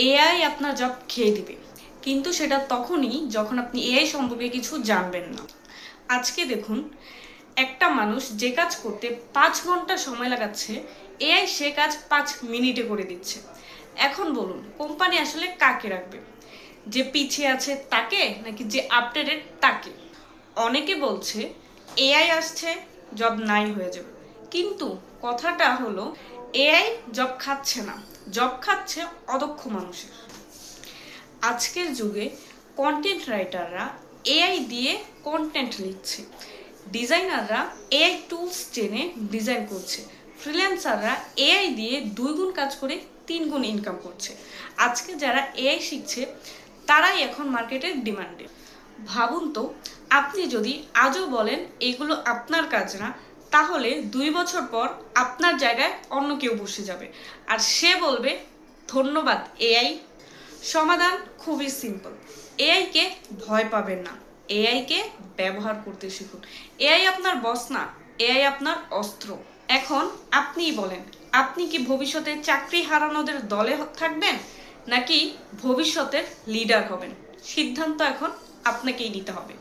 AI আপনার job খেয়ে দিবে, কিন্তু সেটা তখনই যখন আপনি এআই সম্পর্কে কিছু জানবেন না। আজকে দেখুন, একটা মানুষ যে কাজ করতে 5 ঘন্টা সময় লাগাচ্ছে, এআই সে কাজ 5 মিনিটে করে দিচ্ছে। এখন বলুন, কোম্পানি আসলে কাকে রাখবে? যে পিছিয়ে আছে তাকে, নাকি যে আপডেটেড তাকে? অনেকে বলছে এআই আসছে, জব নাই হয়ে যাবে, কিন্তু কথাটা হলো এআই জব খাচ্ছে না, জব খাচ্ছে অদক্ষ মানুষের। আজকের যুগে কন্টেন্ট রাইটাররা এআই দিয়ে কন্টেন্ট লিখছে, ডিজাইনাররা এআই টুলস চেনে ডিজাইন করছে, ফ্রিল্যান্সাররা এআই দিয়ে 2 গুণ কাজ করে 3 গুণ ইনকাম করছে। আজকে যারা এআই শিখছে তারাই এখন মার্কেটের ডিমান্ডে। ভাবুন তো, আপনি যদি আজও বলেন এগুলো আপনার কাজ না, তাহলে 2 বছর পর আপনার জায়গায় অন্য কেউ বসে যাবে, আর সে বলবে ধন্যবাদ এআই। সমাধান খুবই সিম্পল। এআইকে ভয় পাবেন না, এআইকে ব্যবহার করতে শিখুন। এআই আপনার বস না, এআই আপনার অস্ত্র। এখন আপনিই বলেন, আপনি কি ভবিষ্যতে চাকরি হারানোদের দলে থাকবেন, নাকি ভবিষ্যতের লিডার হবেন? সিদ্ধান্ত এখন আপনাকেই নিতে হবে।